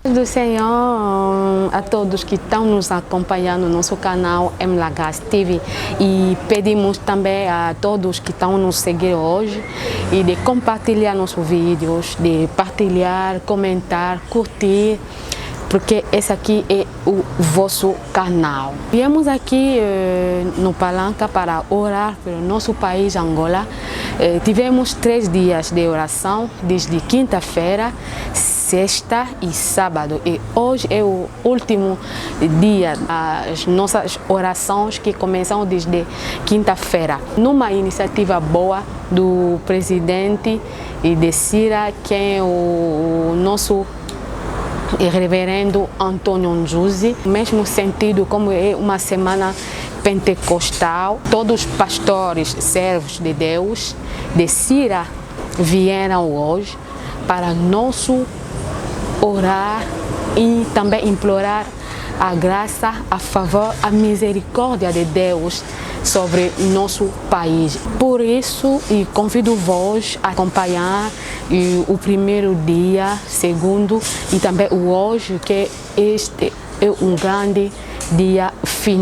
Do Senhor a todos que estão nos acompanhando no nosso canal MLagas TV, e pedimos também a todos que estão nos seguir hoje e de compartilhar nossos vídeos, de partilhar, comentar, curtir, porque esse aqui é o vosso canal. Viemos aqui no Palanca para orar pelo nosso país, Angola. Tivemos 3 dias de oração, desde quinta-feira, sexta e sábado, e hoje é o último dia das nossas orações, que começam desde quinta-feira, numa iniciativa boa do presidente e de Cira, que é o nosso reverendo Antônio Njuzi. No mesmo sentido, como é uma semana pentecostal, todos os pastores, servos de Deus, de Cira, vieram hoje para nosso orar e também implorar a graça, a favor, a misericórdia de Deus sobre nosso país. Por isso, e convido-vos a acompanhar o primeiro dia, segundo e também o hoje, que este é um grande dia final.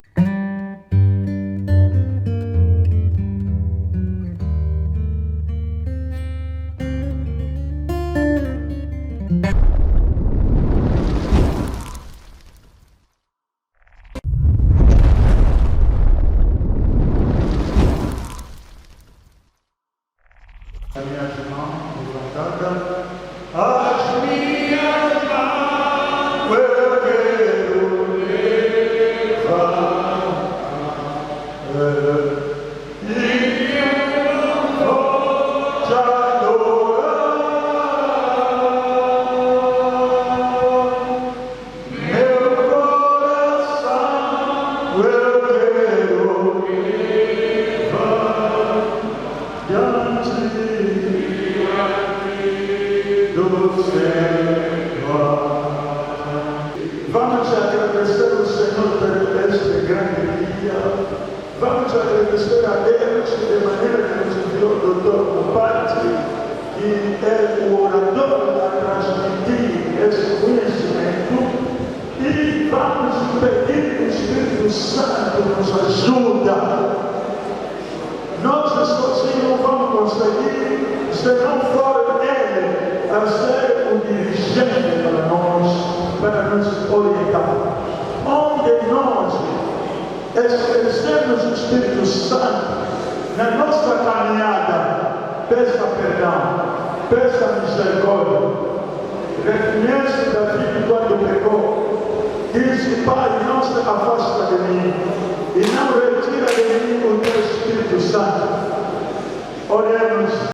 As minhas mãos levantadas, as minhas mãos eu quero levantar, e eu vou te adorar, meu coração eu quero levantar diante do Senhor. Vamos agradecer ao Senhor por este grande dia. Vamos agradecer a Deus de maneira que nos enviou o doutor Mupati, que é o orador a transmitir esse conhecimento. E vamos pedir que o Espírito Santo nos ajuda. Nós sozinhos não vamos conseguir se não for Ele a ser o dirigente para nós, para nos orientar. Onde nós exercemos o Espírito Santo na nossa caminhada, peça perdão, peça misericórdia. Reconhece Davi quando pecou, disse: Pai, não se afasta de mim e não retira de mim o teu Espírito Santo. Oremos.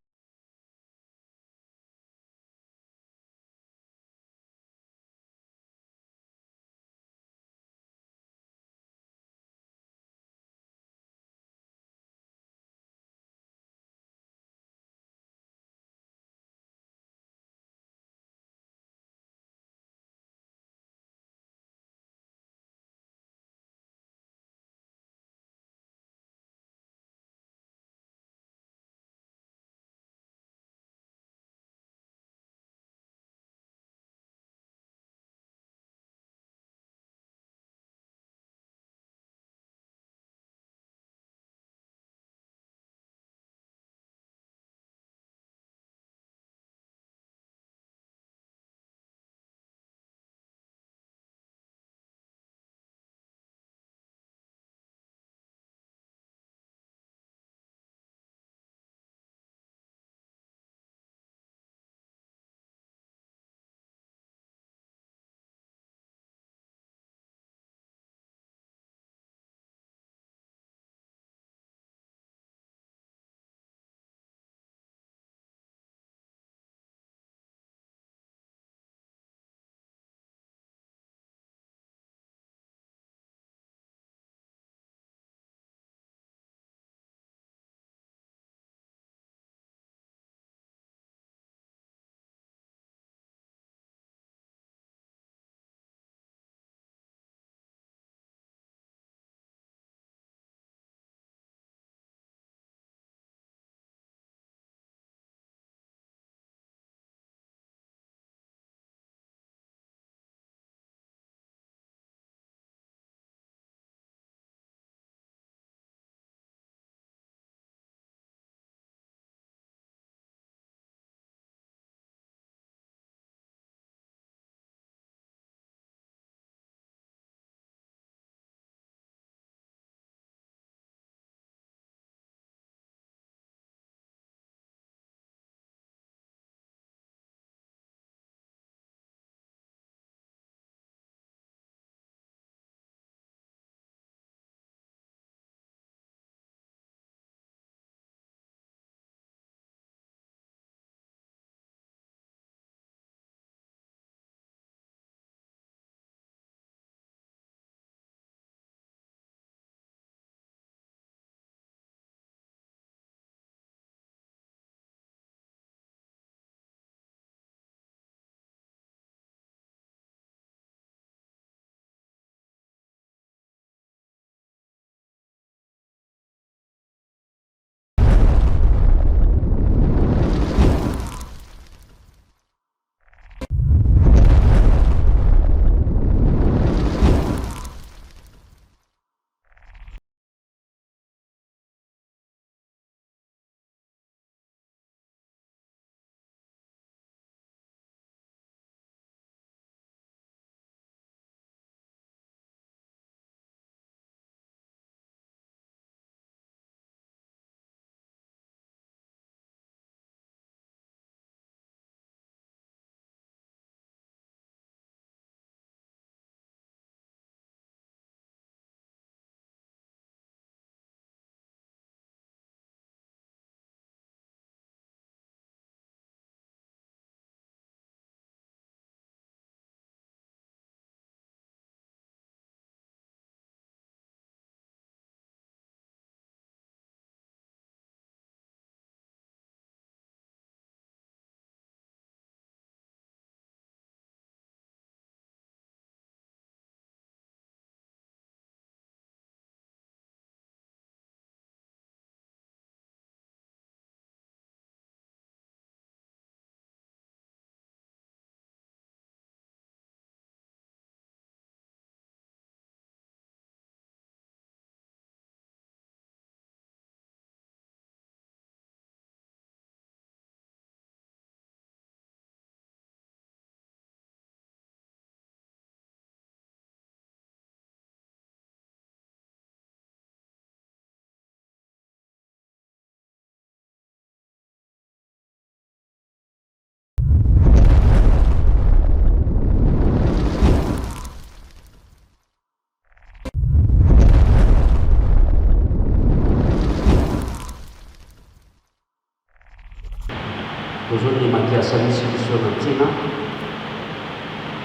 tozondimaki asalisi biso na ntina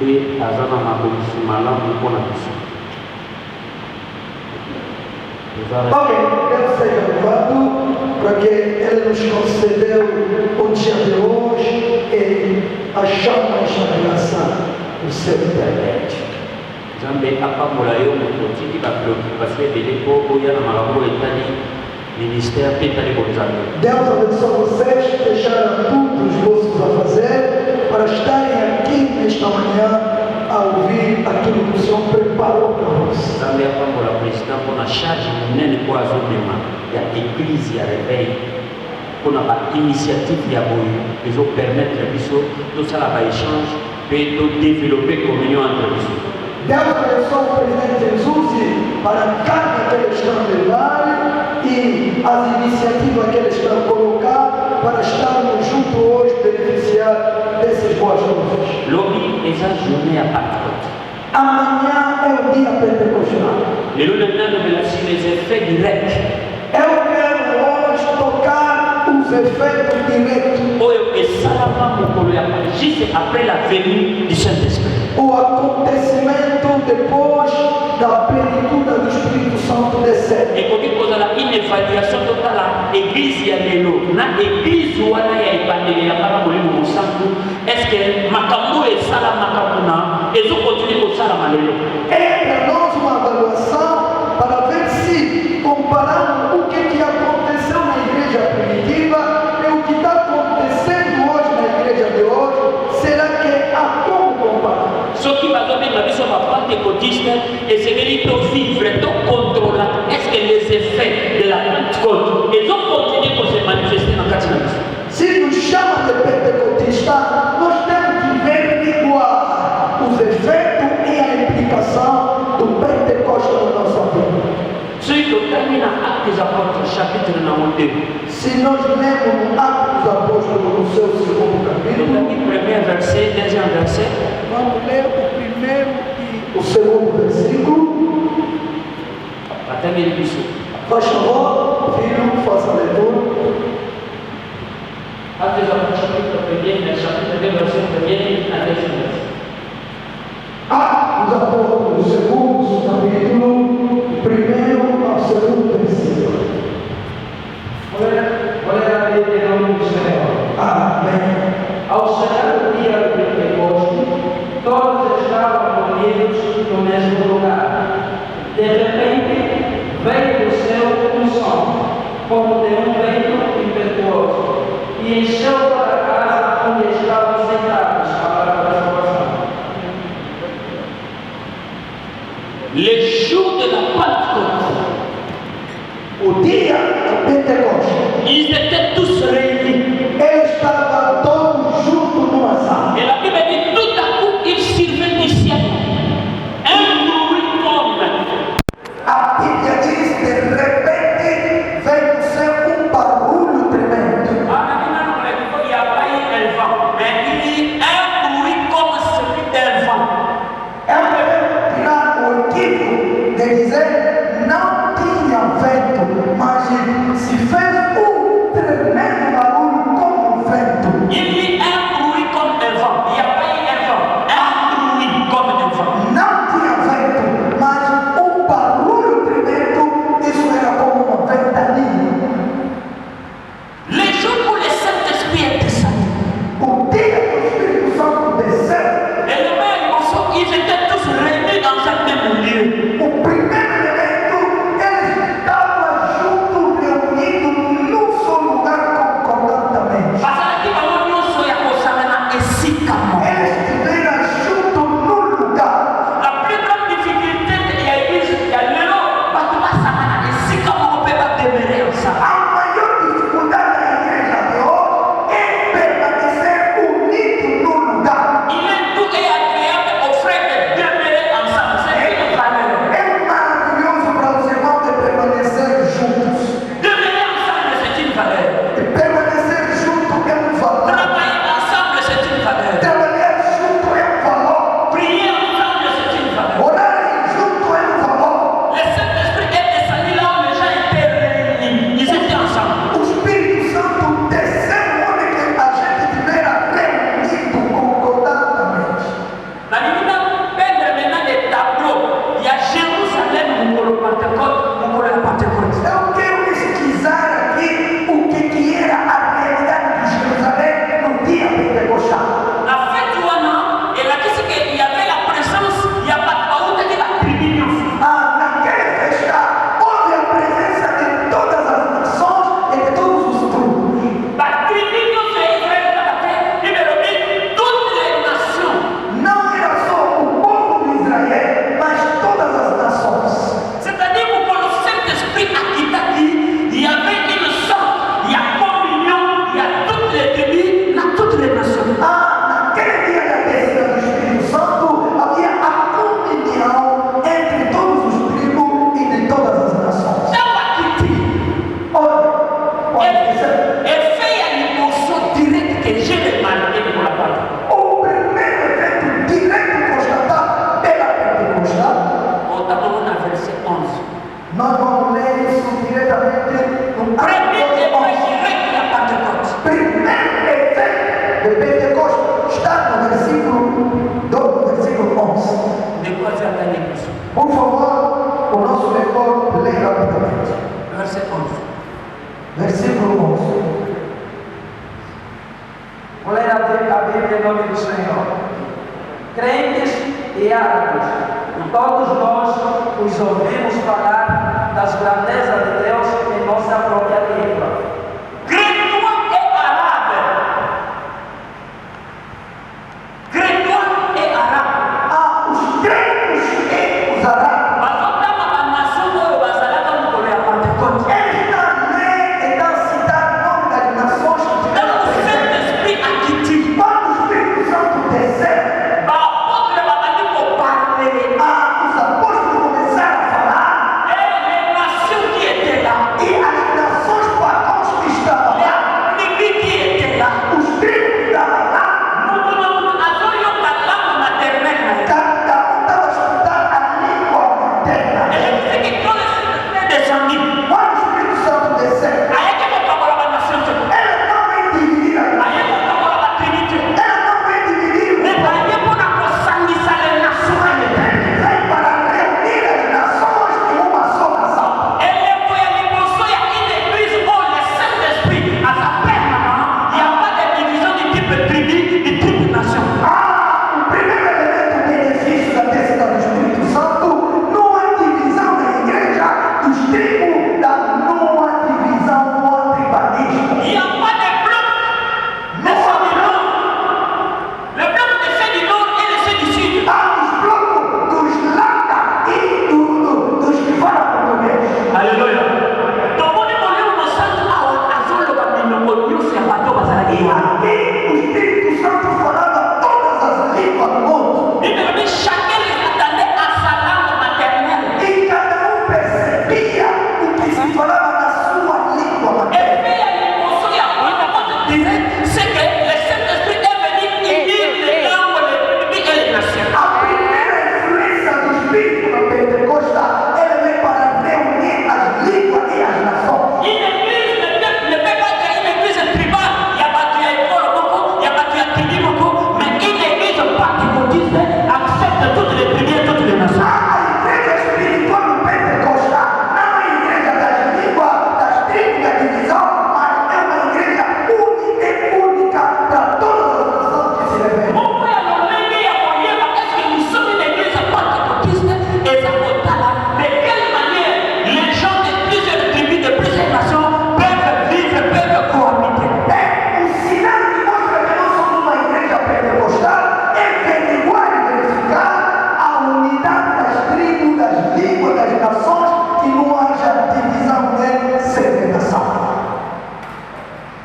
mpe aza na mabongisi malamu mpona biso. Ok, quero ser louvado para que Ele nos concedeu o dia de hoje e achamos na graça o seu internet. Nzambe apambola yo moto otiki bapreoccupation ebele mpo oya na makambo etali ministère mpe etali bonzambe. Deus abençoe vocês, deixaram tudo os vossos a fazer para estarem aqui nesta manhã a ouvir aquilo que o Senhor preparou para vocês. Nzambe apambola président mpona charge monene mpo azomema ya église ya réveil mpona bainitiative ya boye ezopermettre biso tosala baéchange mpe todéveloppe communion entre biso. Deus abençoe o presidente Jesus para cada que eles estão levar e as iniciativas que eles estão colocar para estarmos juntos hoje beneficiar dessas boas coisas. Lobi eza journée ya Pentecôte. Amanhã é o dia pentecostal. Lelo na novela sur les effets directs. Eu quero hoje tocar os efeitos diretos. Oyo esalama mokolo ya juste après la venue du Saint-Esprit. O acontecimento depois da plenitude do Espírito Santo descer. Ekoki kozala une évaluation totala église ya lelo na église wana ya ebandeli ya kaka molimo mosantu est-ce que makambo esalamaka kuna ezokontinue kosalama lelo. É para nós uma avaliação para ver se comparando o que aconteceu na igreja primitiva e o que está acontecendo hoje na igreja de hoje, será que há como comparar? Soki bazobenga biso bapentecôtiste esengeli tovivre tocontrola est-ce que les effets de la Pentecôte ezokontinue kose manifester na kati na biso. Se nos chama de pentecotista, nós temos que averiguar os efeitos e a implicação do Pentecostes na nossa vida. Soki totali na Actes des Apôtres chapitre nango 2, Se nós lemos no Atos dos Apóstolos, no seu segundo capítulo, totali premier verset, deuxième verset, vamos ler o primeiro e o segundo versículo. batangeli biso. Faz favor, filho, faça a leitura. Actes des Apôtres chapitre 1er, chapitre 2 verset 1er à 10e verset. Atos dos Apóstolos, segundo capítulo, primeiro ao segundo versículo. Olha a Deuteronômio de Israel. Amém. Ao chegar o dia do Pentecoste, todos estavam reunidos no mesmo lugar. De repente, veio do céu um som, como de um vento impetuoso, e encheu toda a casa onde estavam sentados a palavra da salvação. Le jour de la Pentecôte, O dia do Pentecostes, ils étaient tous réunis. eles estavam todos juntos numa sala. Et la Bible dit tout à coup, il survint du ciel un bruit comme A Bíblia diz, de repente, veio do céu barulho tremendo. mais il dit un bruit comme celui d'un vent. É tirar o equívoco de dizer não tinha vento, mas se fez tremendo barulho como um vento. Il dit un bruit comme un vent. Il n'y a pas eu un vent, un bruit comme un vent. Não tinha vento, mas barulho tremendo, isso era como uma ventania. Les jours où le Saint-Esprit est descendu, O dia que o Espírito Santo desceu, et le même morceau, ils étaient tous réunis dans un même lieu. o primeiro verset 11. Nós vamos ler isso diretamente no Premier capítulo 11. évêque de la Pentecôte. Primeiro efeito de Pentecostes está no versículo 11. De quoi tu as gagné plus? Por favor, o nosso leitor lê rapidamente. Verset 11. Versículo 11. Vou ler a Bíblia em nome do Senhor. Crentes e árabes, todos nós os ouvimos falar das grandezas de Deus em nossa própria língua. Crétois et arabe. Crétois et arabe. Ah, os gregos e os árabes. Bazotama banação oyo bazalaka mokolo ya Pentecôte. Eles também estão citando o nome das nações que Então tiveram o presente. Saint-Esprit aquiti. Quando o Espírito Santo desceu, Baapôtre babandi koparle. os apóstolos começaram a falar Et les nations qui étaient là. e as nações pagãs que estavam lá, Les tribus qui étaient là. os tribos que estavam lá, Azoyoka langue maternelle na ye. cada um estava escutando a língua materna. Et ce qui quand le Saint-Esprit est descendu. Quando o Espírito Santo desceu, Ayeke kokabola banation te. ela não vem dividir a nação, Ayeke kokabola batribu te. ela não vem dividir o Mais povo. aye mpona kosangisa les nations. Ele vem para reunir as nações em uma só nação. Elembo ya liboso ya une église oyo le Saint-Esprit aza permanent. Il n'y a pas de division du type tribu, du type nation. O primeiro elemento benefício da descida do Espírito Santo não há divisão na igreja dos tribos, não há divisão, não há tribalismo. Il n'y a pas de bloc. Le ceux du nord. Le bloc de ceux du nord et de ceux du sud. Há os blocos dos lata e dos que falam português. Alléluia. Tomoni molimo mosantu awa azoloba minoko nyonso ya bato bazalaki E wana. aqui o Espírito Santo falava todas as línguas do mundo. Bible dit chacun les attendait à sa langue maternelle. E cada um percebia o que se falava na sua língua Et materna. puis il y a l'émotion, il y a Pentecôte direct, c'est que le Saint-Esprit est venu unir les langues, les tribus et les nations. A primeira influência do Espírito na Pentecosta, ela vem para reunir as línguas e as nações. Une église ne peut pas être une église tribale. Il y a battu à école beaucoup, il y a battu à tribu beaucoup, mais une église pentecôtiste accepte toutes les tribus et toutes les nations. A igreja espiritual do Pentecosta não é a igreja das línguas, das tribos, da divisão, mas é uma igreja única e única para todas as nações que se revelam. Pourquoi il y a l'Olympe et il y a Moyema? Est-ce que nous sommes une église pentecôtiste et Zakotala? De quelle manière les gens de plusieurs tribus, de plusieurs nations peuvent vivre, peuvent cohabiter? O sinal que mostra que nós somos uma igreja pentecostal é averiguar e verificar a unidade das tribos, das línguas, das nações, que não haja divisão nem segregação.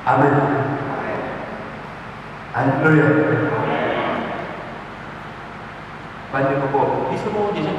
Amen. Alléluia. Puisque nous déjà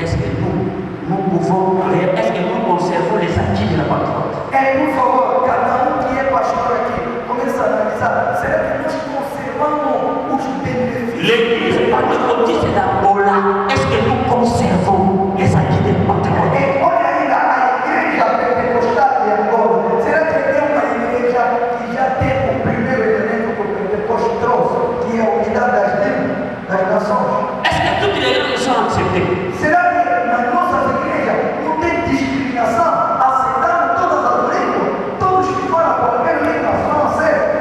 est-ce que nous pouvons, est-ce que nous conservons les acquis de la Pentecôte? Por favor, cada um que é pastor aqui, começa a analisar, será que nós conservamos os benefícios? L'église pentecôtiste d'Angola, est-ce que nous conservons les acquis de Pentecôte? Olha ainda a igreja pentecostal de Angola, será que é uma igreja que já tem o primeiro elemento que o Pentecostes trouxe, que é a unidade das línguas, das nações? Est-ce que toutes les langues sont acceptées? Será que nas nossas igrejas não tem discriminação, aceitando todas as línguas? Todos que falam qualquer língua são aceitos.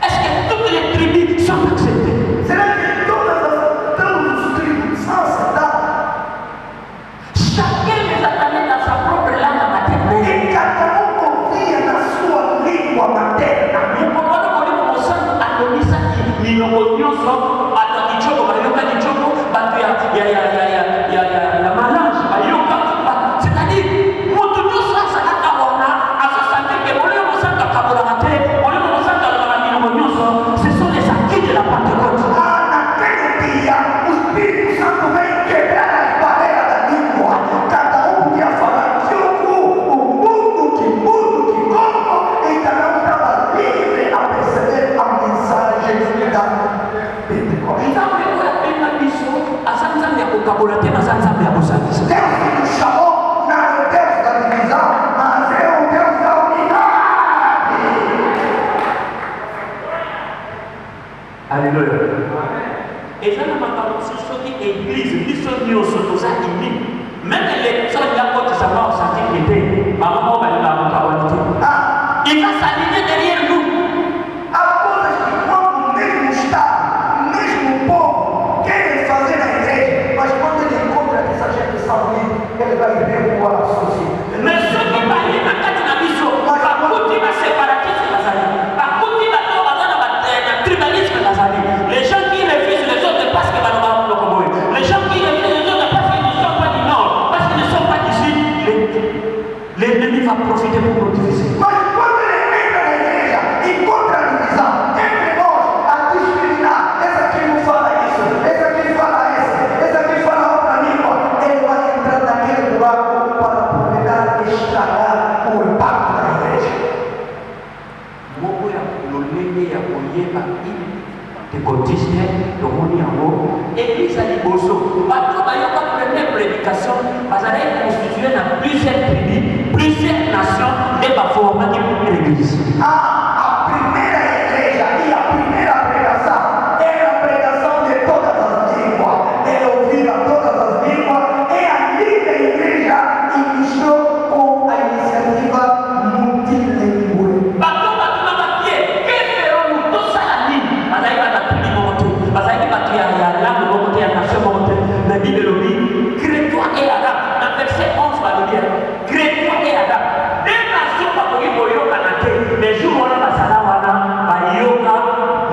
Est-ce que toutes les tribus sont acceptées? Será que todas eza nzambe ya bosangisa. Deus que nos chamou não é o Deus da divisão, mas é o Deus da unidade. Aleluia. Eza na makambo soki église biso nyonso toza uni, même les personnes ya kotisa bao santiki te bango moko balinga mokawani te. Il va s'aligner derrière nous. Há coisas que quando o mesmo Estado, o mesmo povo querem fazer na igreja, mas quando ele encontra que essa gente está unida, ele vai ver o associo. Mais ceux qui baillent na kati na biso bakuti ba séparatisme bazali, bakuti bato bazana ba tribalisme bazali. Les gens qui refusent les autres parce que balobaka monoko boye, les gens qui refusent les autres parce qu'ils ne sont pas du nord, parce qu'ils ne sont pas d'ici, l'ennemi va profiter pour nous diviser. Mas quando ele entra na igreja, encontra a divisão entre nós, a discriminar. Esse aqui não fala isso, esse aqui fala isso, esse aqui fala outra língua. Ele vai entrar naquele buraco para aproveitar e estragar o impacto da igreja. Moko ya lolenge ya koyeba ini tekotisme tomoni yango église ya liboso bato bayoka première prédication bazalaki constitué na plusieurs tribus, plusieurs nations nde baformaki première église. A primeira igreja e a primeira pregação era a pregação de todas as línguas. Ele ouvia todas as línguas e ali a igreja iniciou com a iniciativa multilingüe. Bato na bakie que ferons-nous tosala nini bazalaki bato ya tribu moko te, bazalaki bato ya langue moko te, ya nation moko te. Na bible elobi crétois et arabe na verset 11 balobi crétois et arabe de nation bakoki koyokana te. Les jours wana basala wana bayoka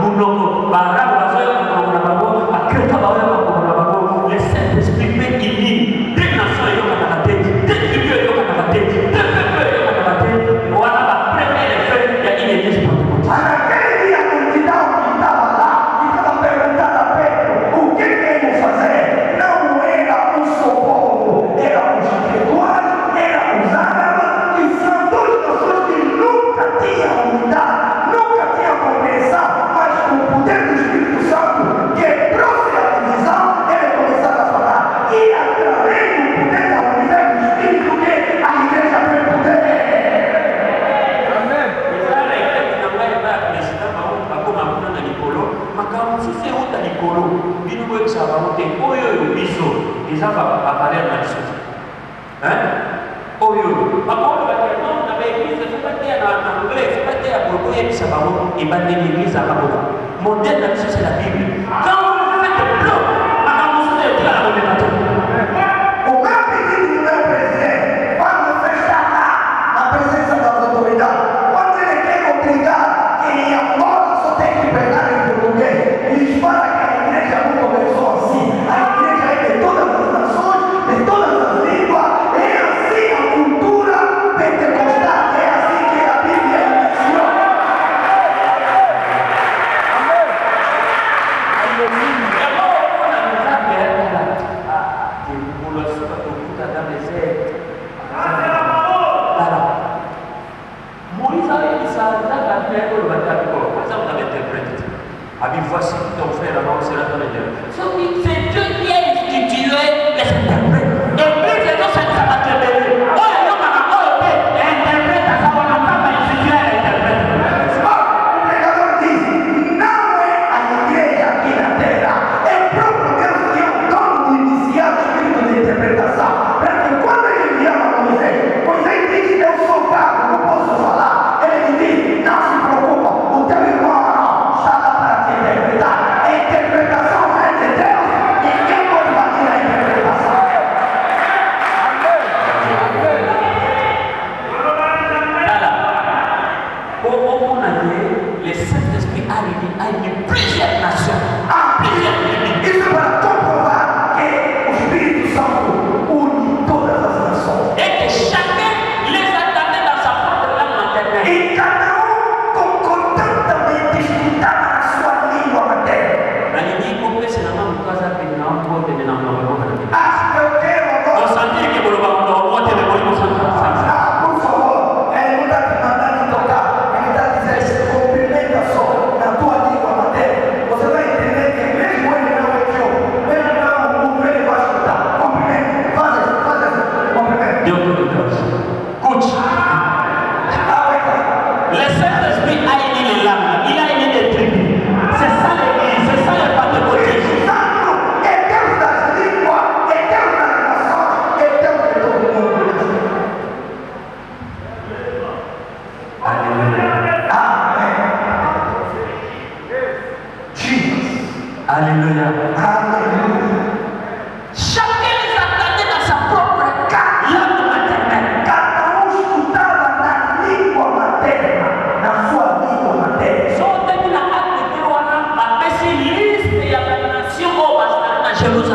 munoko baarabe bazoyoka monoko na bango, bakrétois bayoka monoko na bango. Le Saint-Esprit peut unir de nation eyokanaka te, de tribu eyokanaka te, de peuple eyokanaka te. Wana bapremiere effet ya une église pentecôtiste. Naquele dia a multidão que estava lá e estava perguntando a Pedro o que queremos fazer. Não era o socorro, era os espirituais, era os árabes, que são duas nações que nunca tinham unidade, nunca tinham compreensão, mas com o poder do Espírito Santo que trouxe a divisão, ele começava a falar. E através do poder da unidade do Espírito que a igreja tem poder. makambo mosusu euta likolo bino boyebisa bango te oyo oyo biso eza bavaler na biso te oyo bango bakeno na baeglise fokateya na anglais fokateya boye boyebisa bango ebandeli eglise akaboka modele na biso c'est la bible quand vous faites blanc makambo mosusu etikala komema te. O meu pedido do meu presidente, quando você está lá na presença das autoridades, quando ele quer obrigar quem agora só tem que pregar em português, eles falam que a igreja não começou assim. A igreja é de todas as nações, de todas as línguas, é assim a cultura pentecostal, é assim que a Bíblia ensina.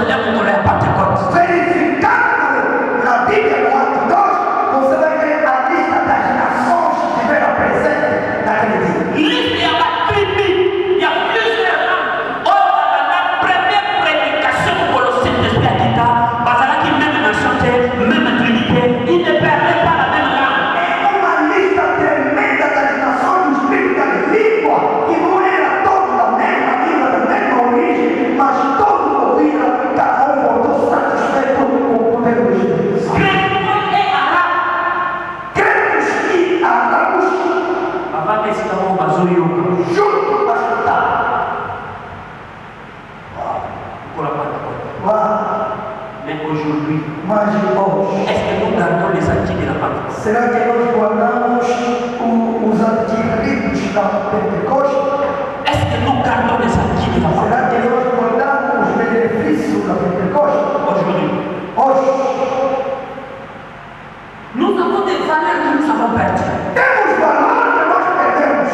olhamos para a Pentecoste. Verificando na Bíblia no Atos 2, você vai ver a lista das nações que estiveram presentes naquele dia. Liste a la tribu, il y a plusieurs langues. Or, dans la première prédication pour le Saint-Esprit à Kita, Bazala qui même nation, même trinité, il ne parlait pas la même langue. É uma lista tremenda das nações dos filhos da língua, que não era todos da mesma língua, da mesma origem, mas todos ouviram, cada um voltou satisfeito com o poder do Espírito Santo. Crédito et arabe. Crentes e árabes Avant que esse tamanho bazurio, juntos para escutar. pour la Pentecôte. Uau, Mais aujourd'hui, mas hoje, est-ce que nous gardons les acquis de la Pentecôte? será que nós guardamos os adquiridos da Pentecoste? Est-ce que nous gardons les acquis de la Pentecôte? Será que nós guardamos os benefícios da Pentecoste? Aujourd'hui, Hoje, nous avons des valeurs que nous avons perdues. temos valor que nós perdemos.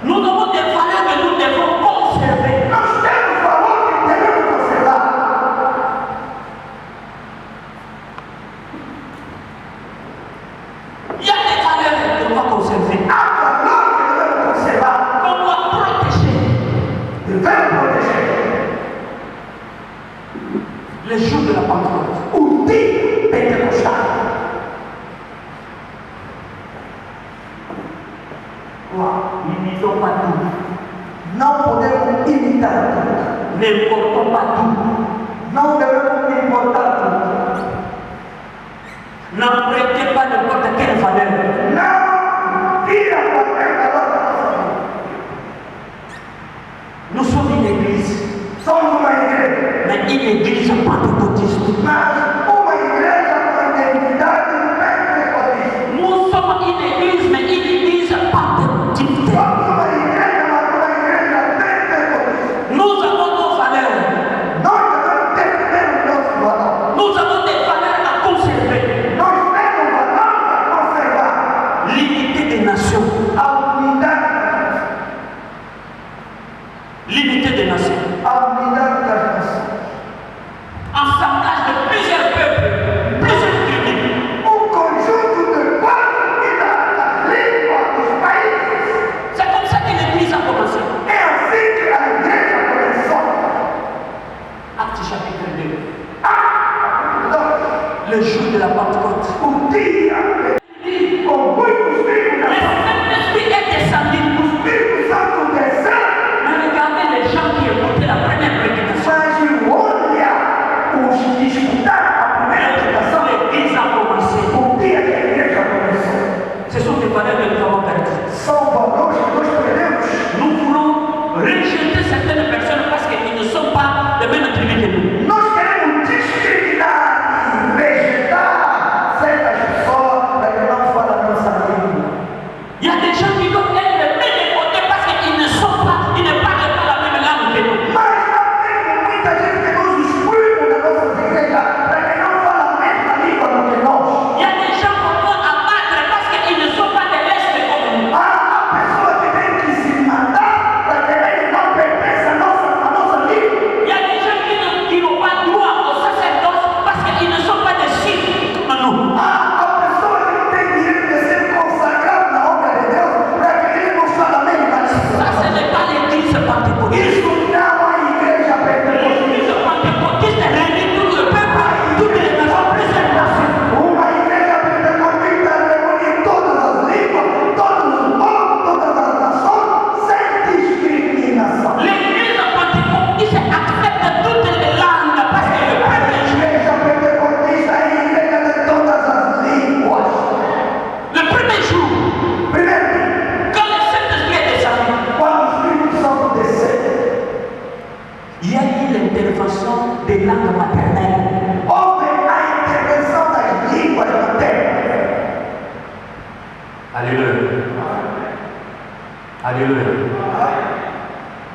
Nous avons des valeurs que nous devons conserver. Nós temos valor que devemos conservar. Il y a des valeurs que l'on doit conserver, Há valor que devemos conservar. qu'on doit protéger. Devemos proteger. Le jour de la Pentecôte, O dia pentecostal. n'imitons pas tout, Não podemos imitar tudo. n'importons pas tout, Não devemos importar tudo. n'empruntez pas n'importe quelle valeur. Não tira qualquer valor da nossa vida. Nous sommes une église, Somos uma igreja, mais une église pentecôtiste. mas uma igreja com identidade pentecostista. Nous sommes une église, mais une église pentecôtiste. Somos uma igreja, mas uma igreja pentecostista. Nous avons nos valeurs, Nós devemos defender o nosso valor. nous avons des valeurs à conserver. Nós temos valor a conservar. L'unité des nations, A unidade, l'unité des nations. a unidade das nações. Assemblage de plusieurs peuples, plusieurs tribus. Conjunto de quatro unidades das línguas dos países. C'est comme ça que l'église a commencé. É assim que a igreja começou. Acte chapitre 2. Então, Le jour de la Pentecôte. o dia com muitos filhos Le Saint-Esprit est descendu. o Espírito Santo desceu, Mais regardez les gens qui écoutaient la première prédication. mas olha os que escutaram a primeira pregação. L'église a commencé. O dia que a igreja começou. Ce sont des valeurs que nous avons perdues. São valores que nós perdemos. Nous voulons rejeter certaines personnes parce qu'elles ne sont pas de même tribu que nous. Nós queremos discriminar e rejeitar certas pessoas para que não falem a nossa língua. Il y a des gens qui doivent être de même côté parce qu'ils ne sont pas, ils ne parlent pas la même langue que nous. Mas também muita gente que nós excluímos da nossa igreja para que não fale a mesma língua do que nós. Il y a des gens qu'on doit abattre parce qu'ils ne sont pas de l'Est comme nous. Há pessoas que têm que se matar para que eles não pertençam à nossa língua. Il y a des gens qui n'ont pas droit au sacerdoce parce qu'ils ne sont pas des signes comme nous. Há pessoas que não têm direito de ser consagrados na obra de Deus para que eles não falem a mesma Ça, língua. ce n'est pas l'église pentecôtiste. Isso não é igreja pentecostal. L'église pentecôtiste réunit tout le peuple, toutes les nations, plusieurs nations. Uma igreja pentecostista reúne todas as línguas, todos os povos, todas as nações, sem discriminação. L'église pentecôtiste accepte toutes les langues parce que le A premier jour, igreja pentecostista é a igreja de todas as línguas. le premier jour, Primeiro dia, quand le Saint-Esprit est descendu, quando o Espírito Santo desceu, il y a eu l'intervention des langues maternelles. houve a intervenção das línguas maternas. Alléluia. Alléluia.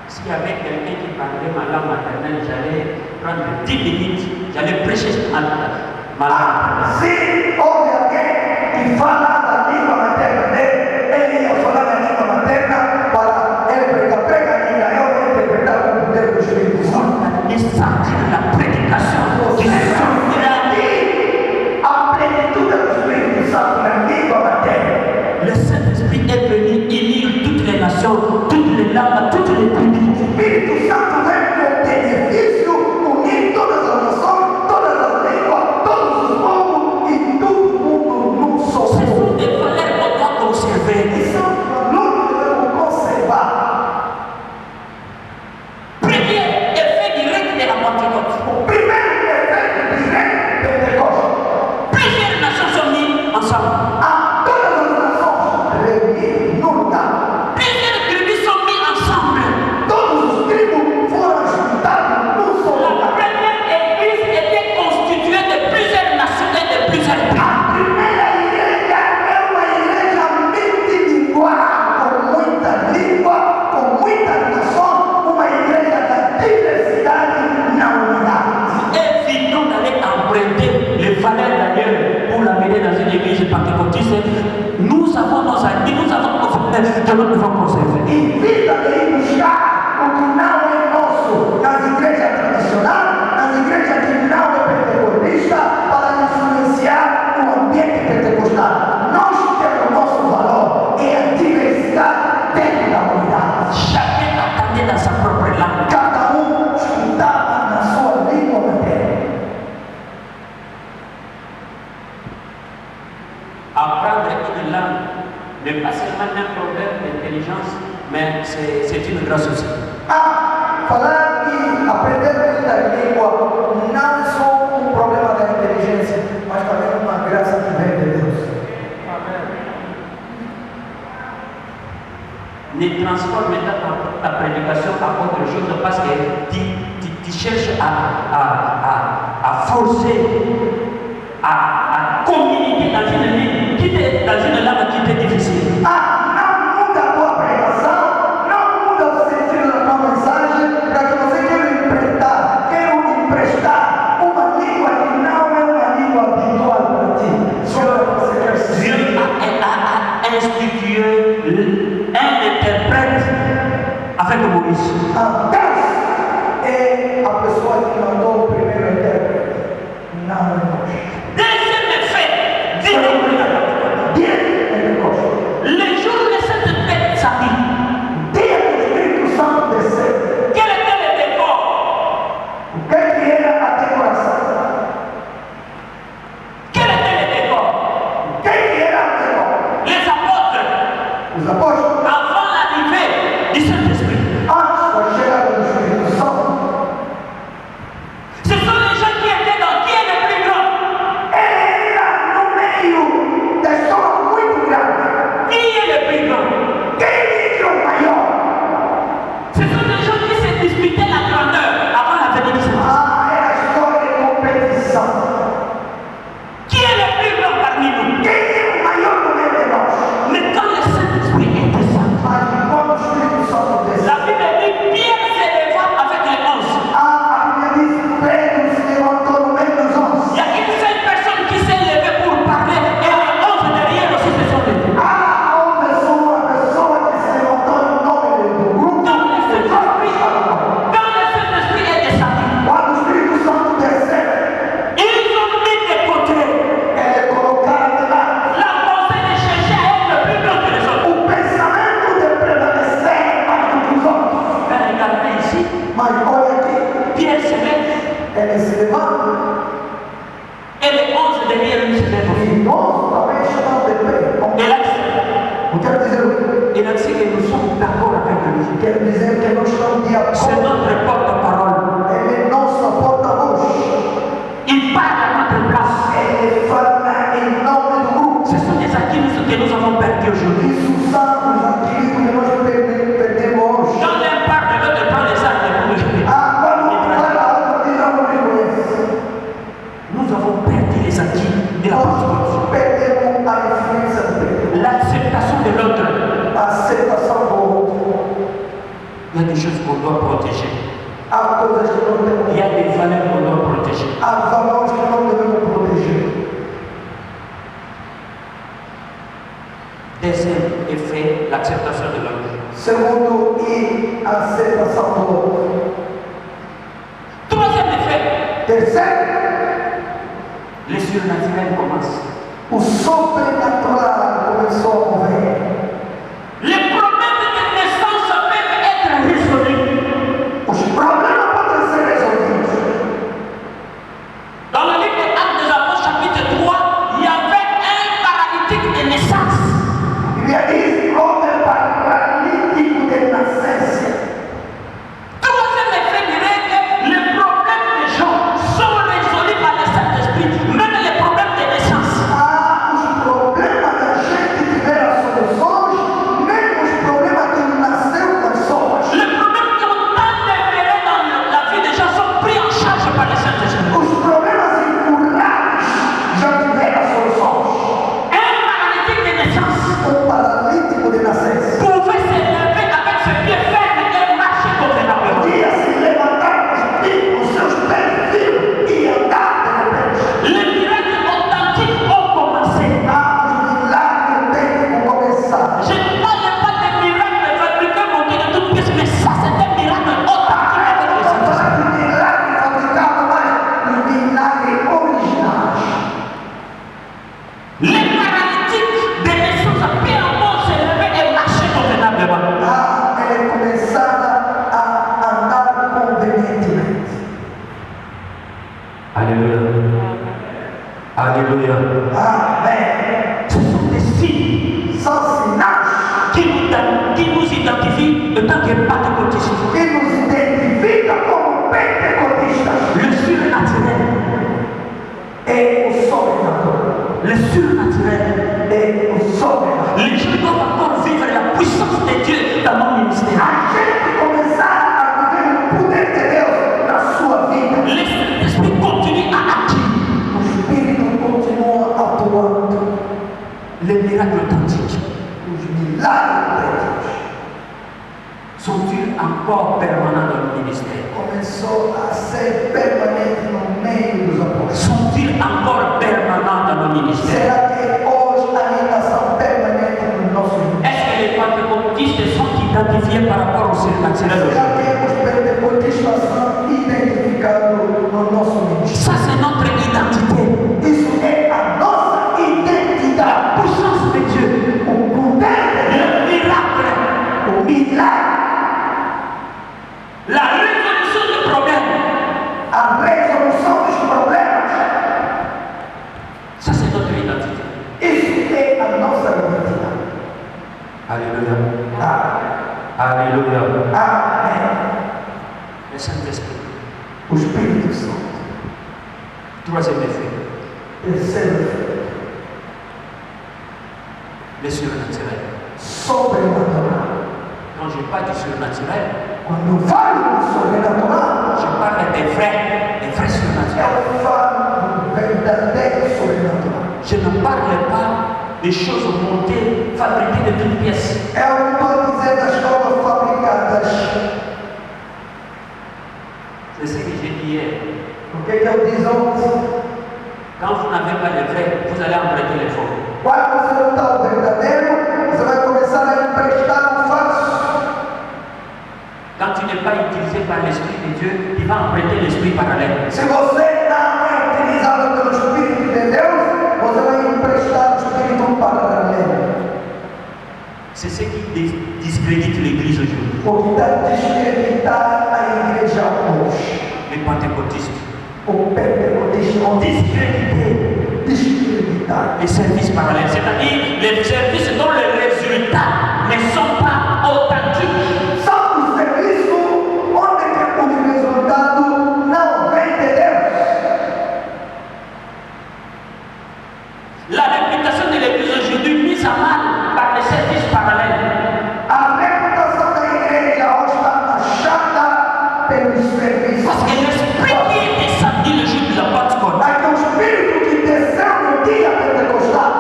S'il y avait quelqu'un qui parlait ma langue maternelle, j'allais prendre 10 minutes, j'allais prêcher ma langue maternelle. Se houve alguém que fala da língua materna dele, ele ia falar da língua materna para ele pregar. Prega ainda, eu vou interpretar com o poder do Espírito Santo. Et sortir de la baptisés, nous avons nos amis, nous avons nos frères que nous devons conserver. Invita de ir buscar o que não é nosso nas igrejas tradicionais, nas igrejas que não é pentecostista, para influenciar o ambiente pentecostal. Nós temos o nosso valor e a diversidade dentro da unidade. Chacun attendait dans sa propre langue. Cada escutava na sua língua materna. Apprendre une langue n'est pas seulement un problème d'intelligence, mais c'est une grâce aussi. Falar e aprender muita língua não é só problema da inteligência, mas também uma graça que vem de Deus. Ne transforme ta prédication à autre chose parce que tu cherches à forcer, à communiquer dans une langue qui t'est difficile. Não muda a tua pregação, não muda o sentido da tua mensagem para que você queira emprestar uma língua que não é uma língua habitual para ti. Só você quer ser. Dieu a institué un interprète avec Moïse. Deus é a pessoa que mandou o primeiro intérprete, não é nós. Deuxième effet, les jours de cette fête samedi, Dia do Espírito Santo desceu. quel était le décor? O que era a decoração? Quel était le décor? O que era o decor? Les apôtres, Os apóstolos, avant l'arrivée du Saint-Esprit, antes da chegada do Espírito Santo, ce sont les gens qui étaient dans qui est le plus grand? ele era no meio da história muito grande. Qui est le plus grand? Quem é o maior? Ce sont des gens qui se disputaient la grandeur avant la venue du Saint-Esprit. Era a história de competição. Qui est le plus grand parmi nous? Quem é o maior no meio de nós? Mais quand le Saint-Esprit est descendu, Mas quando o Espírito Santo desceu, la Bible dit Pierre se leva avec les 11. a Bíblia diz que Pedro se levantou no meio dos 11. Il y a une seule personne qui s'est levée pour parler et les 11 derrière aussi se sont levés. Uma pessoa que se levantou no nome do grupo. Quand le Saint-Esprit est descendu, Quando o Espírito Santo desceu, ils ont mis de côté ele colocaram de lado la pensée de chercher à être le plus grand que les autres. o pensamento de prevalecer mais do que os outros. Mais regardez ici, Mas olha aqui, Pierre se lève ele se levanta et les 11 derrière lui se lèvent aussi. e nós também estamos de pé. Et là, Eu quero dizer o quê? il a dit que nous sommes d'accord avec lui. Quero dizer que nós estamos de C'est acordo. notre porte-parole. Ele é nossa porta-voz. Il parle à notre place. Ele fala em nome do grupo. Ce sont des acquis que nous avons perdus aujourd'hui. Isso são os adquiridos que nós perdemos hoje. Quand l'un parle, l'autre prend les actes pour nous. Quando fala a outra diz, não me conhece. Nous avons perdu les acquis de la parole. Nós perdemos a influência do Pedro. L'acceptation de l'autre. A aceitação do outro. Il y a des choses qu'on doit protéger. Há coisas que não Il y devemos. a des valeurs qu'on doit protéger. Há valores que não devemos proteger. Deuxième effet, l'acceptation de l'autre. Segundo, e a aceitação do outro. Troisième effet, Terceiro, le surnaturel commence. o sobrenatural começou a mover. Les problèmes de naissance peuvent être résolus. Os problemas podem ser resolvidos. Dans le livre des Actes des Apôtres, chapitre 3, il y avait un paralytique de naissance. A Bíblia diz, houve paralítico de nascença. Troisième effet dirait que les problèmes des gens sont résolus par le Saint-Esprit, même les problèmes de naissance. Os problemas da gente tiveram Alléluia. Alléluia. Amém. Ce sont des signes São sinais qui nous identifient en tant que pentecôtistes. que nos identificam como pentecostistas. Le surnaturel. É o sobrenatural. Le surnaturel. É o sobrenatural. Les gens doivent encore vivre la puissance de Dieu dans mon ministère. A gente começar a viver o poder de Deus na sua vida. L'Esprit continue à agir. O Espírito continua atuando. Les miracles authentiques Os milagres de Deus sont-ils encore permanents dans le ministère? começou a ser permanente no meio dos apóstolos. Sont-ils encore permanents dans le ministère? Será que hoje ainda são permanentes no nosso ministério? Est-ce que les pentecôtistes sont identifiés par rapport au surnaturel Será aujourd'hui? que os pentecostistas são identificados no nosso ministério? Ça, c'est notre identité. Isso é a nossa identidade. La puissance de Dieu. O poder de Deus, Le miracle. o milagre, La résolution des problèmes. a resolução dos problemas. Ça, c'est notre identité. Isso é a nossa identidade. Alléluia. Amém. Alléluia. Amém. Le Saint-Esprit. O Espírito Santo. Troisième effet. Terceiro efeito, Le surnaturel. sobrenatural. Quand je parle du surnaturel, Quando eu falo do sobrenatural, je parle des vrais surnaturels. eu falo do verdadeiro sobrenatural. Je ne parle pas des choses montées, fabriquées de toutes pièces. Eu não estou dizendo as coisas fabricadas. C'est ce que j'ai dit hier. O que eu disse ontem? Quand vous n'avez pas le vrai, vous allez emprunter les faux. Quando você não está o verdadeiro, você vai começar a emprestar o falso. Quand tu n'es pas utilisé par l'Esprit de Dieu, il va emprunter l'esprit parallèle. Se você não é utilizado pelo Espírito de Deus, você vai emprestar o Espírito paralelo. C'est ce qui discrédite l'Église aujourd'hui. O que está descreditar a igreja hoje. Les pentecôtistes. O pentecostismo descreditar. Les services parallèles, c'est-à-dire les services dont les résultats ne sont pas authentiques. São os serviços onde que o resultado não vem de Deus. La réputation de l'Église aujourd'hui mise à mal par les services parallèles. A reputação da igreja hoje está manchada pelos serviços. Parce que l'Esprit qui est descendu le jour de la Pentecôte, Mas que o Espírito que desceu no dia pentecostal,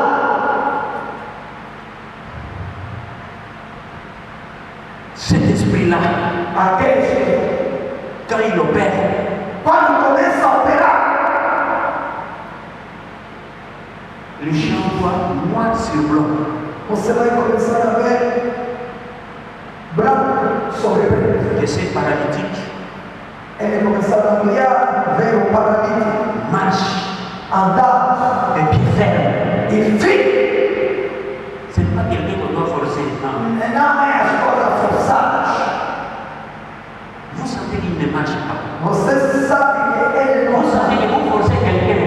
cet esprit-là, aquele Espírito, quand il opère, quando começa a operar, le champ voit noir sur blanc. você vai começar a ver branco sobre preto. Que ces paralytiques Ele começar a olhar, ver o paralítico, marchent andar de pied ferme. e fica. Ce n'est pas quelqu'un qu'on doit forcer. Non. Não é as coisas forçadas. Vous sentez qu'il ne marche pas. Você sabe que ele não Vous sentez que vous forcez quelqu'un.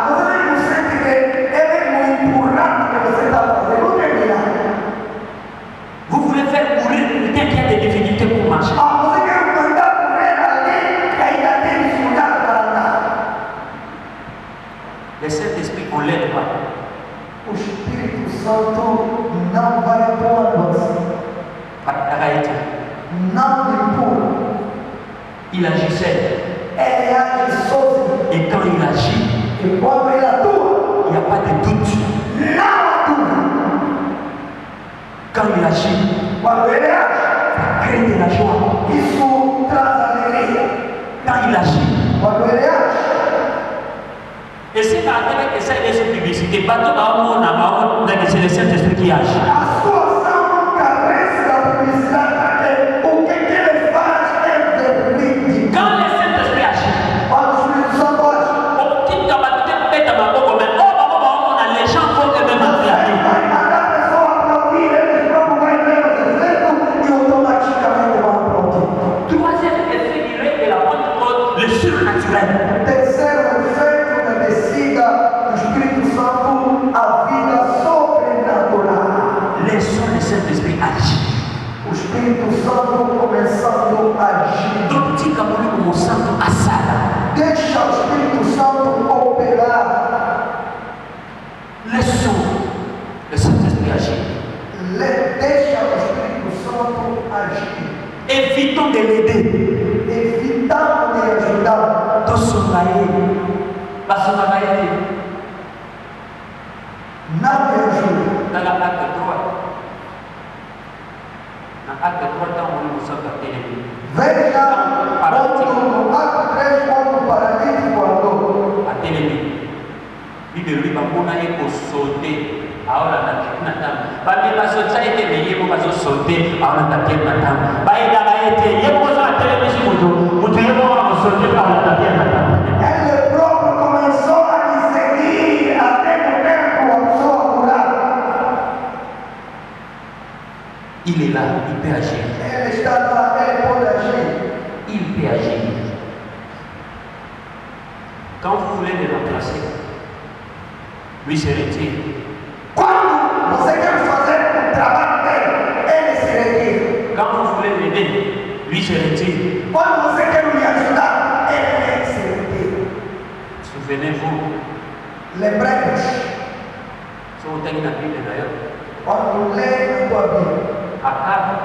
você não sente que ele é muito empurrado que você está fazendo. Não termina. Vous voulez faire courir quelqu'un qui a des difficultés pour marcher. Você quer mandar correr alguém que ainda tem dificuldade para andar. Le Saint-Esprit, on ne l'aide pas. O Espírito Santo não vai atuando assim. Arrête. Não lhe empurra. Il agissait. Ele age sozinho. Et quand il agit, E quando ele atua, il n'y a pas de doute. não atua. Quand il agit, Quando ele age, ça crée de la joie. isso traz alegria. Quand il agit, Quando ele age, et c'est pas avec que ça il est sur publicité. Bateau à mon amour, c'est le Saint-Esprit qui agit. a situação não carece da publicidade, porque o que ele faz é vermelho. Quand le Saint-Esprit agit, Quando o Espírito Santo age, au petit tabac, peut-être ma boca, mais les gens vont eux-mêmes ele acclamer. vai mandar a pessoa aplaudir, eles próprios vão ver o efeito e automaticamente vão aplaudir. Troisième effet direct de la Pentecôte, le surnaturel. O terceiro efeito da descida do Espírito Santo, a vida sobrenatural. Laissons le Saint-Esprit agir. O Espírito Santo começando a agir. Dotika Mungu Santo asala. Deixa o Espírito Santo operar. Laissons le Saint-Esprit agir. Deixa o Espírito Santo agir. Évitons de l'aider. Evitando de ajudar. Tosongaye. Basongaye. Não me ajuda. Dans la acte 3. Dans acte 3, dans Mungu Santo atende. Veja quando no ato 3, quando o paralítico andou. Atende. Bíblia lui bakuna eko sauter. Ahora natama. Bami basotsa ete meyebo bazo sauter. Ahora tapia natama. Baida baete yebo bazo atende misi mutu yebo bazo sauter ahora tapia natama. Ele próprio começou a me seguir até que o tempo começou a curar. Il est là, il peut agir. Ele está lá, ele pode agir. Il peut agir. Quand vous voulez le remplacer, lui se retire. Quando você quer fazer o trabalho dele, ele se retira. Quand vous voulez l'aider, lui se retire. Quando você quer me ajudar, ele se retira. Souvenez-vous, Lembremos, se vous tenez la Bible d'ailleurs, quando lê a tua Bíblia, Acabe,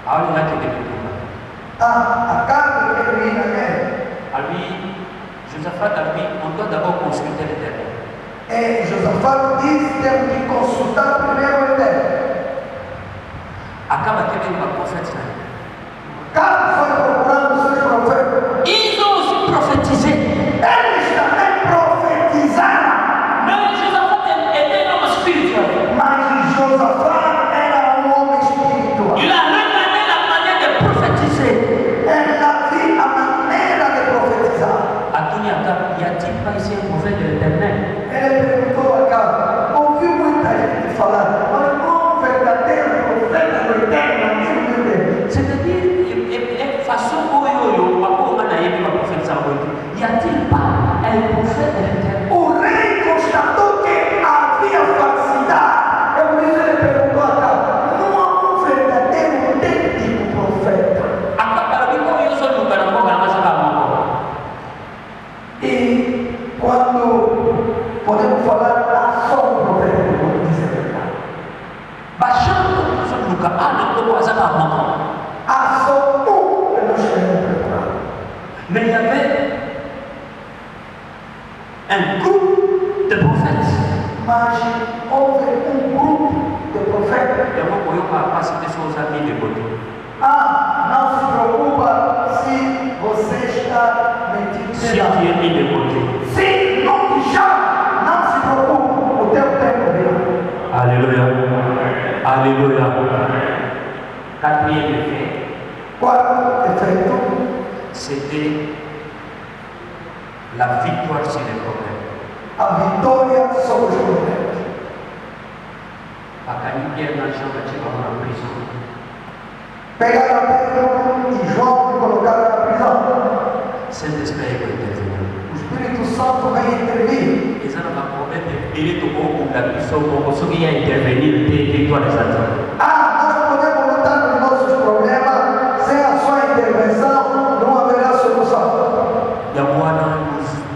ahora ya que te preocupa. Acabe termina ele. À lui, Josaphat a lui, on doit d'abord consulter l'Éternel. E Josafá disse: temos que consultar primeiro o Eterno. Acaba que vem uma profeta. Acabe foi procurando os seus profetas. Ils ont aussi prophétisé. Eles também profetizaram. Mais Josaphat était un homme spirituel. Mas Josafá era um homem espiritual. Il a regardé la manière de prophétiser. Ele havia a maneira de profetizar. Atouni Akab, y a-t-il pas ici un prophète de l'Éternel? Ele perguntou a Acabe. Ouviu muita gente falar, mas um verdadeiro profeta do Eterno não viu dele. C'est-à-dire, de façon oyoyo, y a-t-il pas un prophète de l'Éternel? O rei constatou que havia falsidade. Eu por isso ele perguntou a Acabe: não há um verdadeiro, autêntico profeta? E quando podemos falar só um profeta, vamos dizer a verdade. Há só um que nós queremos preparar. Mais il y avait un groupe de prophètes. Mas houve um grupo de profetas. Et moi, pour pas passer des choses à mille de côté. Não se preocupa se você está mentindo. Si tu es mis de côté. Se não te chama, não se preocupa, o teu tempo virá. Alléluia. Alléluia. Quatrième effet, Quarto efeito, c'était la victoire sur les problèmes. a vitória sobre os problemas. A Pierre na chambre de na prisão. Pegaram Pedro e João e colocaram na prisão. Saint-Esprit est intervenu. O Espírito Santo vem intervir. Ils ont un problème de péril au groupe de la prison pour ceux qui ont intervenu et victoire des attentes. Nós podemos lutar nos nossos problemas sem a sua intervenção, não haverá solução.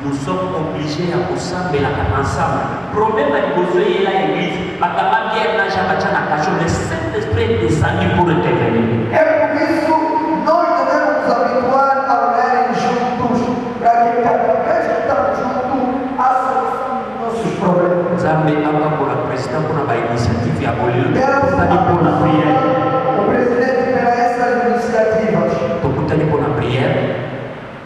Nous sommes obligés à ensemble ensemble. Le problème est que l'église, Bakama Pierre n'a jamais été le Saint-Esprit est descendu pour intervenir. É por isso nós devemos nos habituar a olharem juntos, para que cada vez que estamos juntos, a solução dos nossos problemas. Zambe hapa kuna president kuna initiative ya bolio. Quero Tukutani pona prière. o presidente pela essas iniciativas. Tukutani pona prière.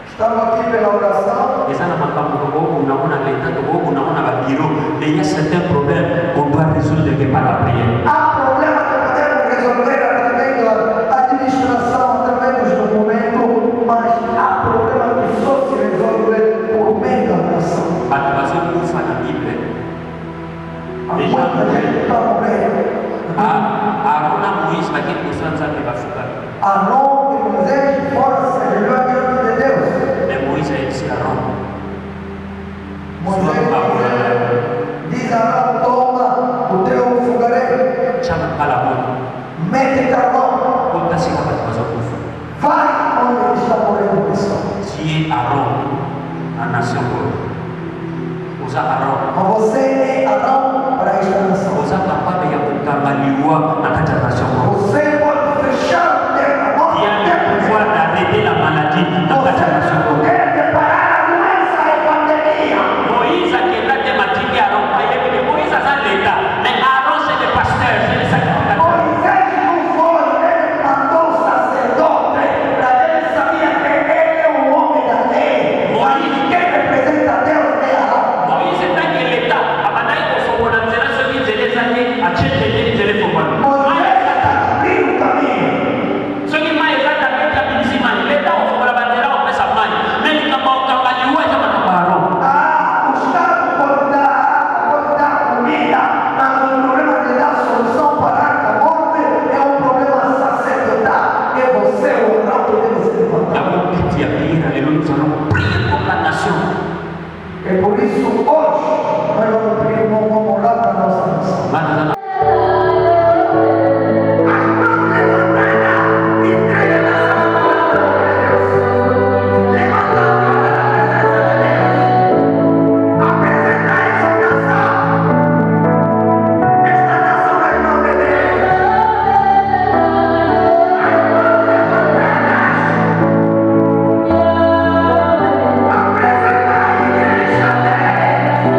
Estamos aqui pela oração. Eza na makambo ko unaona leta to ko unaona ba bureau, mais il y a certains problèmes qu'on doit résoudre par la prière. Há problemas que podemos resolver através da administração, através dos documentos, mas há problemas que só se resolvem por meio da oração. Bato bazokufa na Bible. Há muita gente está morrendo. Arona Moïse bakeli kosala Nzambe bafuka. Arão e Moisés foram se ajoelhar diante de Deus. Mais Moïse a nação hoje. Usa Arão. Mas você é Arão para esta nação. Usa papai yang kukangaliwa na kata nação hoje. Você pode fechar o tempo. E aí pouvoir d'arrêter la maladie na kata nação hoje. Você quer parar a doença e pandemia. Moïse akenda te matiki Arão pa yebi Moïse aza leta mais Arão c'est le pasteur, c'est le sacrificateur. Moisés não foi, ele mandou o sacerdote para ele sabia que ele é o homem da lei. Mas quem representa Deus é Arão. Moïse etangi leta abandaki kofongola nzela soki nzela ezaki achetete nzela efongwami Moisés está abrindo o caminho. soki mai eza tabeti ya bimisi mai leta ofongola banzela opesa mai me likambo okanga liwa eza makambo ya Arão. O Estado pode dar comida, mas o problema de dar solução para a morte é um problema sacerdotal. É você, o Arão, que deve se levantar. Yango piti ya prière lelo nous allons prier pour la nation. É por isso, hoje, nós vamos pedir vamos orar para a nossa nação. Bana za na- As mãos levantadas, entrega na palavra de Deus. Levanta a mão na presença de Deus. Apresenta essa nação. Esta nação é em nome de Deus. As mãos levantadas. Apresenta a igreja dele.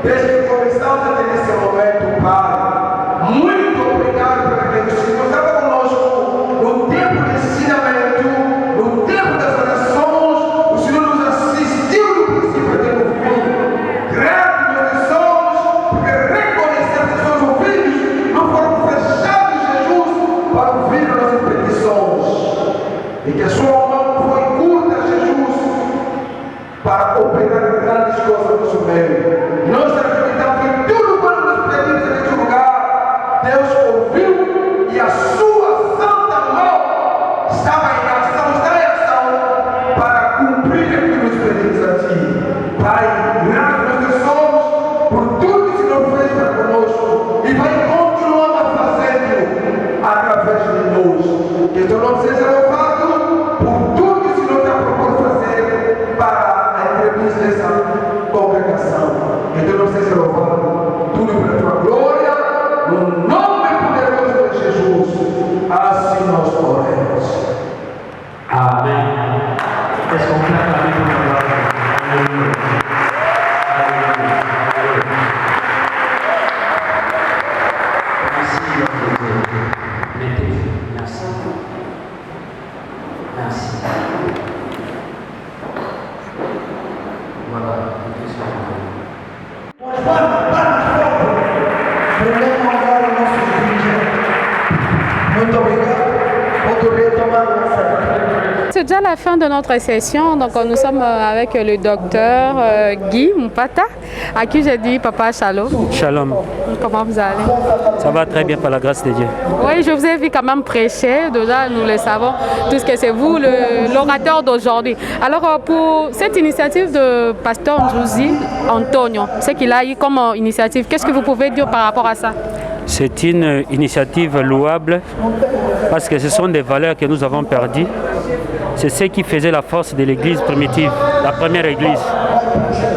Desde que começamos a ter esse momento, Pai, muito obrigado por aquele que estava conosco no tempo de ensinamento, no tempo das orações. O Senhor nos assistiu do princípio até o fim. Grato nós somos, porque reconhecemos que seus ouvidos não foram fechados em Jesus para ouvir nossas petições. E que a sua mão foi curta, Jesus, para operar grandes coisas no nosso meio. Nós acreditamos que tudo quanto nos pedimos neste lugar, Deus ouviu e a sua santa mão estava em ação, está em ação para cumprir aquilo que nos pedimos a Ti. Pai, graças nós somos por tudo que o Senhor fez para conosco e vai continuar fazendo através de nós. Que Teu nome seja louvado por tudo que o Senhor está propondo fazer para a entrevista dessa congregação. Que Deus não seja louvado, tudo para a tua glória, no nome poderoso de Jesus. Assim nós oramos. Amém. Es completamente una palabra. Aleluya. Aleluya. Merci, mettez-vous. Merci. Merci. Voilà. Primeiro lugar, o nosso vídeo. Muito obrigado. Poderia tomar essa. C'est déjà la fin de notre session, donc nous sommes avec le docteur Guy Mpata, à qui j'ai dit Papa Shalom. Shalom. Comment vous allez? Ça va très bien par la grâce de Dieu. Oui, je vous ai vu quand même prêcher, déjà nous le savons, tout ce que c'est vous, l'orateur d'aujourd'hui. Alors pour cette initiative de Pasteur Nzuzi Antonio, ce qu'il a eu comme initiative, qu'est-ce que vous pouvez dire par rapport à ça? C'est une initiative louable parce que ce sont des valeurs que nous avons perdues. C'est ce qui faisait la force de l'église primitive, la première église.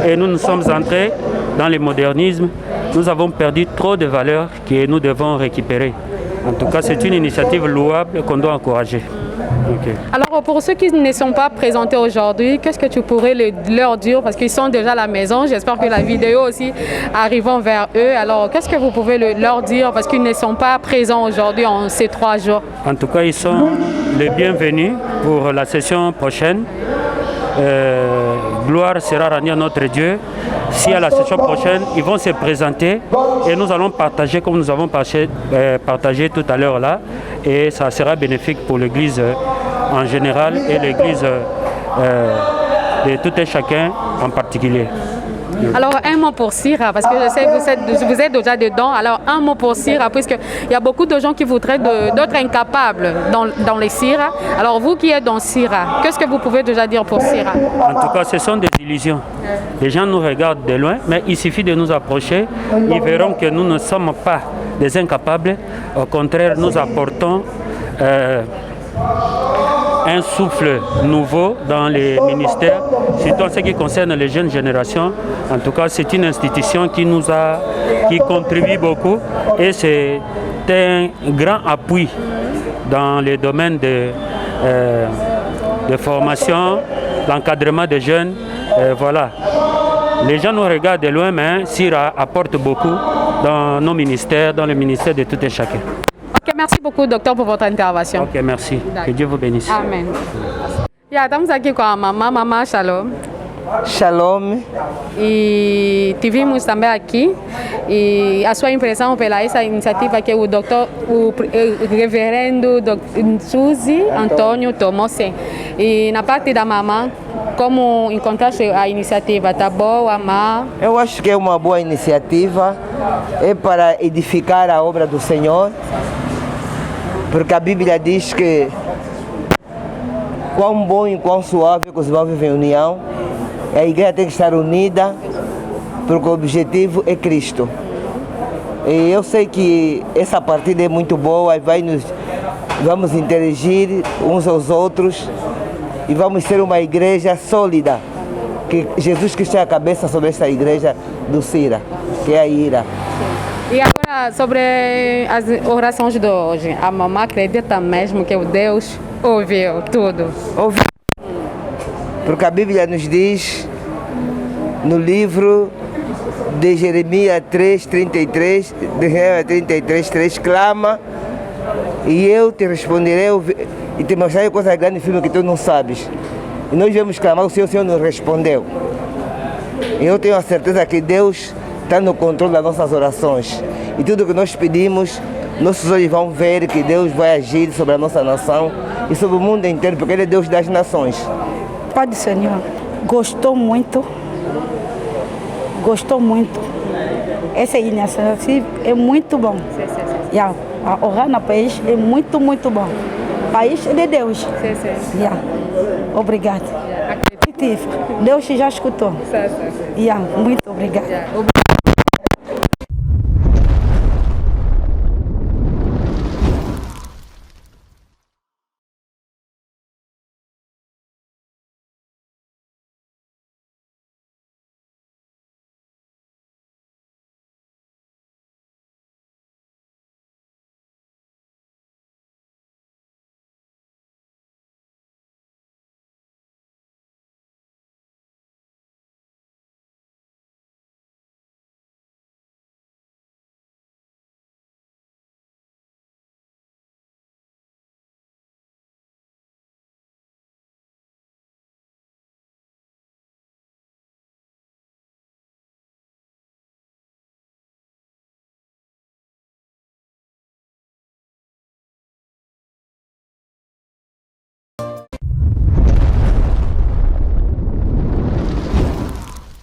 Et nous nous sommes entrés dans le modernisme. Nous avons perdu trop de valeurs que nous devons récupérer. En tout cas, c'est une initiative louable qu'on doit encourager. Okay. Alors pour ceux qui ne sont pas présentés aujourd'hui, qu'est-ce que tu pourrais leur dire parce qu'ils sont déjà à la maison, j'espère que la vidéo aussi arrivera vers eux. Alors qu'est-ce que vous pouvez leur dire parce qu'ils ne sont pas présents aujourd'hui en ces 3 jours? En tout cas, ils sont les bienvenus pour la session prochaine. Gloire sera rendue à notre Dieu. Si à la session prochaine, ils vont se présenter et nous allons partager comme nous avons partagé tout à l'heure là. Et ça sera bénéfique pour l'Église en général et l'Église de tout et chacun en particulier. Alors un mot pour Sira, parce que je sais que vous êtes déjà dedans. Alors un mot pour Sira, puisqu'il y a beaucoup de gens qui voudraient d'autres incapables dans les Sira. Alors vous qui êtes dans Sira, qu'est-ce que vous pouvez déjà dire pour Sira? En tout cas, ce sont des illusions. Les gens nous regardent de loin, mais il suffit de nous approcher. Ils verront que nous ne sommes pas des incapables. Au contraire, nous apportons un souffle nouveau dans les ministères, surtout en ce qui concerne les jeunes générations. En tout cas, c'est une institution qui contribue beaucoup et c'est un grand appui dans les domaines de formation, d'encadrement des jeunes. Voilà. Les gens nous regardent de loin, mais Sira apporte beaucoup dans nos ministères, dans le ministère de tout et chacun. Ok, merci beaucoup, docteur, pour votre intervention. Ok, merci. Que Dieu vous bénisse. Amen. Estamos aqui com a mamã Shalom. Shalom. E tivemos também aqui e a sua impressão pela essa iniciativa que o reverendo Nzuzi Antonio tomou. E na parte da mamã, como encontraste a iniciativa? Tá boa, má? Eu acho que é uma boa iniciativa, é para edificar a obra do Senhor, porque a Bíblia diz que quão bom e quão suave que os irmãos vivem em união. A igreja tem que estar unida, porque o objetivo é Cristo. E eu sei que essa partida é muito boa e vamos interagir uns aos outros e vamos ser uma igreja sólida, que Jesus Cristo é a cabeça sobre esta igreja do Sira, que é a Ira. E agora, sobre as orações de hoje, a mamãe acredita mesmo que o Deus ouviu tudo? Ouviu. Porque a Bíblia nos diz no livro de Jeremias 3:33, de Jeremias 33:3, clama e eu te responderei e te mostrarei coisas grandes filmes que tu não sabes. E nós viemos clamar, o Senhor nos respondeu. E eu tenho a certeza que Deus está no controle das nossas orações. E tudo que nós pedimos, nossos olhos vão ver que Deus vai agir sobre a nossa nação e sobre o mundo inteiro, porque Ele é Deus das nações. Pai do Senhor, gostou muito. Essa iniciativa é muito bom. Orar no país é muito bom. O país é de Deus. Obrigado. Deus já escutou. Muito obrigado.